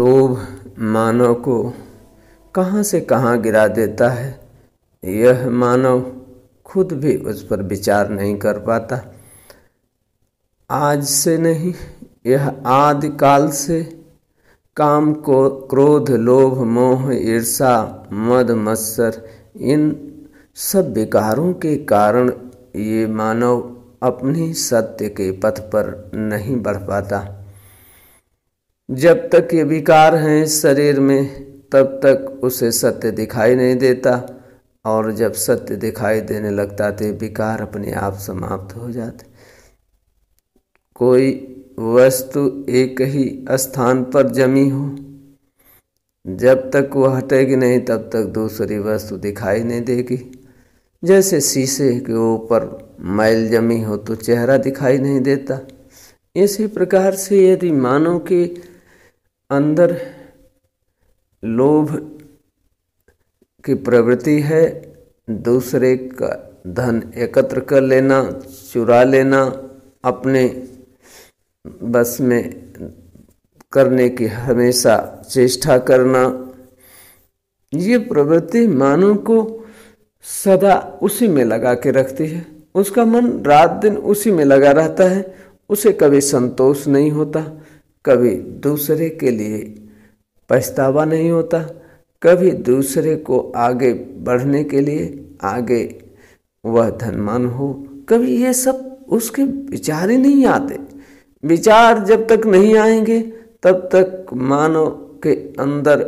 लोभ मानव को कहाँ से कहाँ गिरा देता है, यह मानव खुद भी उस पर विचार नहीं कर पाता। आज से नहीं, यह आदि काल से काम को क्रोध लोभ मोह ईर्षा मद मत्सर इन सब विकारों के कारण ये मानव अपनी सत्य के पथ पर नहीं बढ़ पाता। जब तक ये विकार हैं शरीर में तब तक उसे सत्य दिखाई नहीं देता, और जब सत्य दिखाई देने लगता तो विकार अपने आप समाप्त हो जाते। कोई वस्तु एक ही स्थान पर जमी हो, जब तक वह हटेगी नहीं तब तक दूसरी वस्तु दिखाई नहीं देगी। जैसे शीशे के ऊपर मैल जमी हो तो चेहरा दिखाई नहीं देता। इसी प्रकार से यदि मानव के अंदर लोभ की प्रवृत्ति है, दूसरे का धन एकत्र कर लेना, चुरा लेना, अपने बस में करने की हमेशा चेष्टा करना, ये प्रवृत्ति मानव को सदा उसी में लगा के रखती है। उसका मन रात दिन उसी में लगा रहता है। उसे कभी संतोष नहीं होता, कभी दूसरे के लिए पछतावा नहीं होता, कभी दूसरे को आगे बढ़ने के लिए आगे वह धनवान हो, कभी ये सब उसके विचार ही नहीं आते। विचार जब तक नहीं आएंगे तब तक मानव के अंदर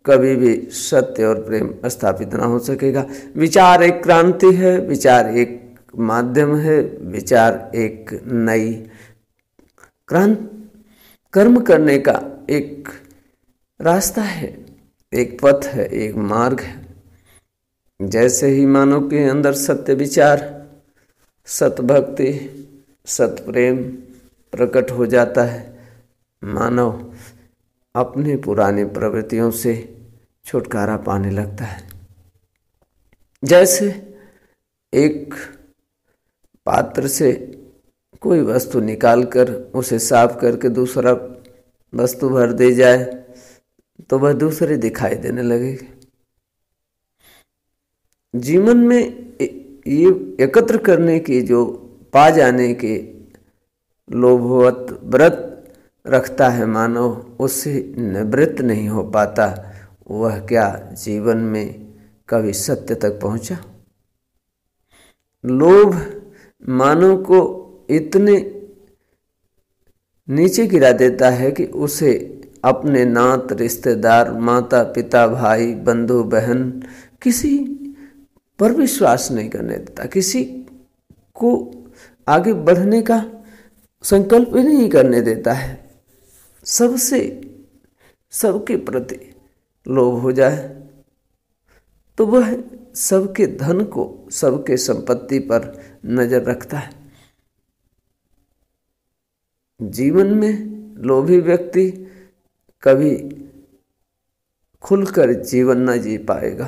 कभी भी सत्य और प्रेम स्थापित ना हो सकेगा। विचार एक क्रांति है, विचार एक माध्यम है, विचार एक नई कर्म करने का एक रास्ता है, एक पथ है, एक मार्ग है। जैसे ही मानव के अंदर सत्य विचार, सत भक्ति, सत प्रेम प्रकट हो जाता है, मानव अपने पुरानी प्रवृत्तियों से छुटकारा पाने लगता है। जैसे एक पात्र से कोई वस्तु निकालकर उसे साफ करके दूसरा वस्तु भर दी जाए तो वह दूसरे दिखाई देने लगेगी। जीवन में ये एकत्र करने की जो पा जाने के लोभवत व्रत रखता है मानव, उससे निवृत्त नहीं हो पाता। वह क्या जीवन में कभी सत्य तक पहुंचा? लोभ मानव को इतने नीचे गिरा देता है कि उसे अपने नात रिश्तेदार माता पिता भाई बंधु बहन किसी पर विश्वास नहीं करने देता, किसी को आगे बढ़ने का संकल्प ही नहीं करने देता है। सबसे सबके प्रति लोभ हो जाए तो वह सबके धन को, सबके संपत्ति पर नजर रखता है। जीवन में लोभी व्यक्ति कभी खुलकर जीवन न जी पाएगा,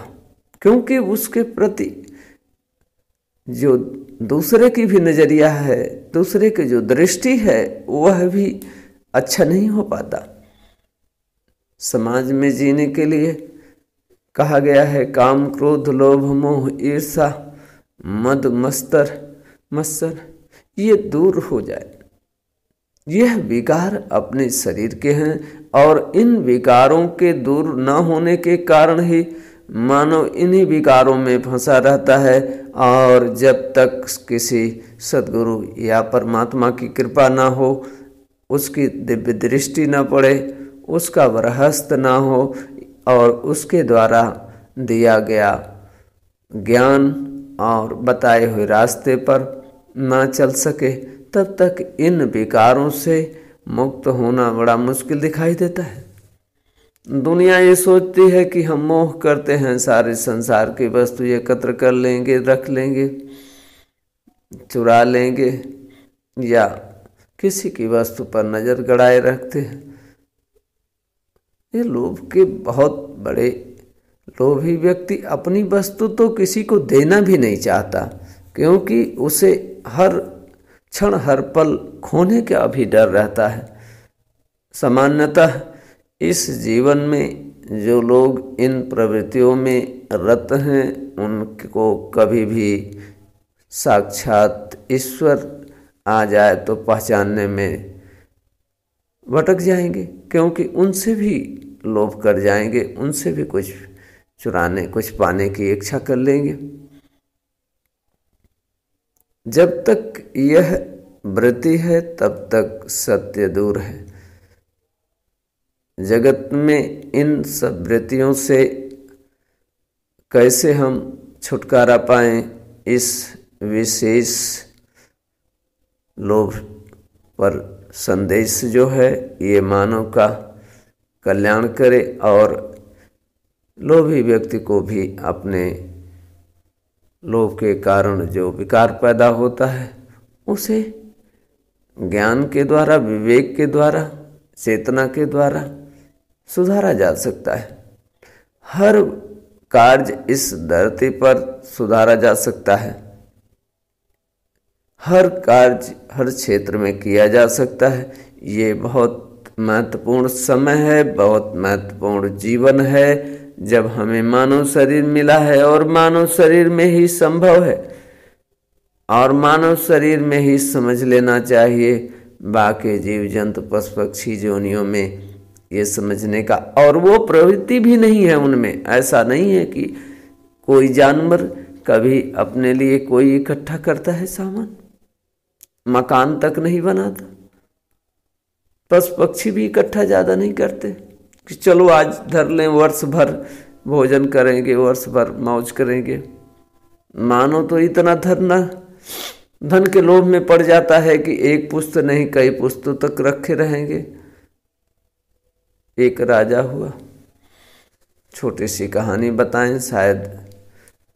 क्योंकि उसके प्रति जो दूसरे की भी नजरिया है, दूसरे की जो दृष्टि है, वह भी अच्छा नहीं हो पाता। समाज में जीने के लिए कहा गया है काम क्रोध लोभ मोह ईर्षा मद मत्सर ये दूर हो जाए। यह विकार अपने शरीर के हैं और इन विकारों के दूर न होने के कारण ही मानव इन्हीं विकारों में फंसा रहता है। और जब तक किसी सद्गुरु या परमात्मा की कृपा ना हो, उसकी दिव्य दृष्टि न पड़े, उसका वरहस्त ना हो और उसके द्वारा दिया गया ज्ञान और बताए हुए रास्ते पर ना चल सके, तब तक इन विकारों से मुक्त होना बड़ा मुश्किल दिखाई देता है। दुनिया ये सोचती है कि हम मोह करते हैं, सारे संसार की वस्तु एकत्र कर लेंगे, रख लेंगे, चुरा लेंगे या किसी की वस्तु पर नजर गड़ाए रखते हैं। ये लोभ के बहुत बड़े लोभी व्यक्ति अपनी वस्तु तो किसी को देना भी नहीं चाहता, क्योंकि उसे हर क्षण हर पल खोने का भी डर रहता है। सामान्यतः इस जीवन में जो लोग इन प्रवृत्तियों में रत हैं उनको कभी भी साक्षात ईश्वर आ जाए तो पहचानने में भटक जाएंगे, क्योंकि उनसे भी लोभ कर जाएंगे, उनसे भी कुछ चुराने कुछ पाने की इच्छा कर लेंगे। जब तक यह वृत्ति है तब तक सत्य दूर है। जगत में इन सब वृत्तियों से कैसे हम छुटकारा पाएं, इस विशेष लोभ पर संदेश जो है ये मानव का कल्याण करे और लोभी व्यक्ति को भी अपने लोभ के कारण जो विकार पैदा होता है उसे ज्ञान के द्वारा, विवेक के द्वारा, चेतना के द्वारा सुधारा जा सकता है। हर कार्य इस धरती पर सुधारा जा सकता है, हर कार्य हर क्षेत्र में किया जा सकता है। ये बहुत महत्वपूर्ण समय है, बहुत महत्वपूर्ण जीवन है जब हमें मानव शरीर मिला है और मानव शरीर में ही संभव है और मानव शरीर में ही समझ लेना चाहिए। बाकी जीव जंतु पशु पक्षी योनियों में ये समझने का और वो प्रवृत्ति भी नहीं है उनमें। ऐसा नहीं है कि कोई जानवर कभी अपने लिए कोई इकट्ठा करता है सामान, मकान तक नहीं बनाता। पशु पक्षी भी इकट्ठा ज़्यादा नहीं करते कि चलो आज धर लें, वर्ष भर भोजन करेंगे, वर्ष भर मौज करेंगे। मानो तो इतना धन के लोभ में पड़ जाता है कि एक पुस्त नहीं कई पुस्तों तक रखे रहेंगे। एक राजा हुआ, छोटी सी कहानी बताएं, शायद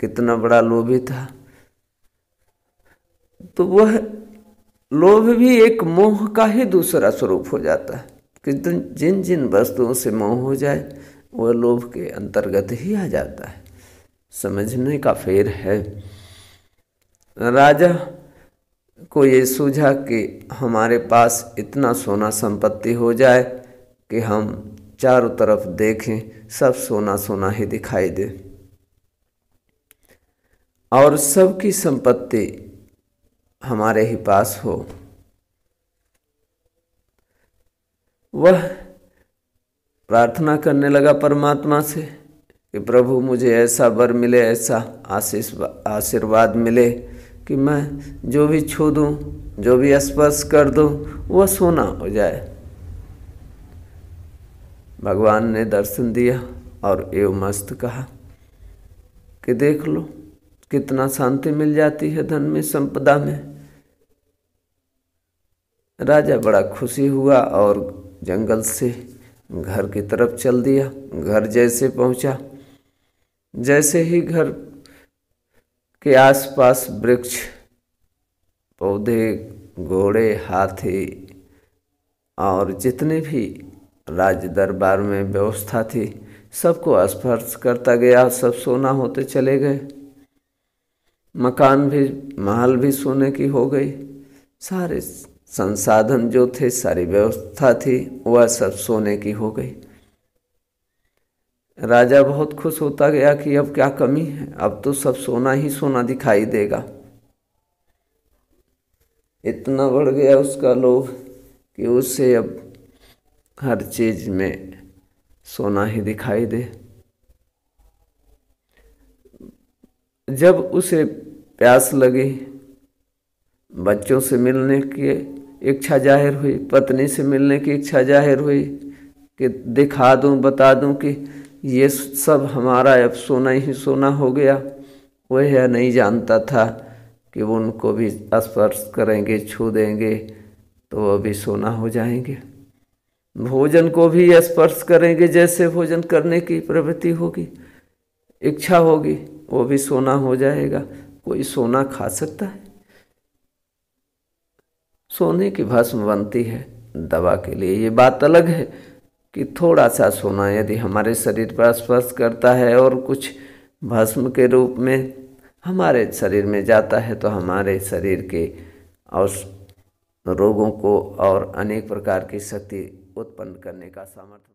कितना बड़ा लोभी था। तो वह लोभ भी एक मोह का ही दूसरा स्वरूप हो जाता है कि जिन जिन वस्तुओं से मोह हो जाए वह लोभ के अंतर्गत ही आ जाता है। समझने का फेर है। राजा को ये सूझा कि हमारे पास इतना सोना संपत्ति हो जाए कि हम चारों तरफ देखें सब सोना सोना ही दिखाई दे और सबकी संपत्ति हमारे ही पास हो। वह प्रार्थना करने लगा परमात्मा से कि प्रभु मुझे ऐसा वर मिले, ऐसा आशीर्वाद मिले कि मैं जो भी छू दूँ, जो भी स्पर्श कर दूँ वह सोना हो जाए। भगवान ने दर्शन दिया और एवं मस्त कहा कि देख लो कितना शांति मिल जाती है धन में, संपदा में। राजा बड़ा खुशी हुआ और जंगल से घर की तरफ चल दिया। घर जैसे पहुंचा, जैसे ही घर के आसपास वृक्ष, पौधे, घोड़े, हाथी और जितने भी राज दरबार में व्यवस्था थी सबको स्पर्श करता गया, सब सोना होते चले गए। मकान भी, महल भी सोने की हो गई। सारे संसाधन जो थे, सारी व्यवस्था थी, वह सब सोने की हो गई। राजा बहुत खुश होता गया कि अब क्या कमी है, अब तो सब सोना ही सोना दिखाई देगा। इतना बढ़ गया उसका लोभ कि उससे अब हर चीज में सोना ही दिखाई दे। जब उसे प्यास लगी, बच्चों से मिलने की इच्छा जाहिर हुई, पत्नी से मिलने की इच्छा जाहिर हुई कि दिखा दूं, बता दूं कि ये सब हमारा अब सोना ही सोना हो गया। वह यह नहीं जानता था कि वो उनको भी स्पर्श करेंगे, छू देंगे तो वह भी सोना हो जाएंगे। भोजन को भी स्पर्श करेंगे, जैसे भोजन करने की प्रवृत्ति होगी, इच्छा होगी, वो भी सोना हो जाएगा। कोई सोना खा सकता है? सोने की भस्म बनती है दवा के लिए, ये बात अलग है कि थोड़ा सा सोना यदि हमारे शरीर पर स्पर्श करता है और कुछ भस्म के रूप में हमारे शरीर में जाता है तो हमारे शरीर के और रोगों को और अनेक प्रकार की शक्ति उत्पन्न करने का सामर्थ्य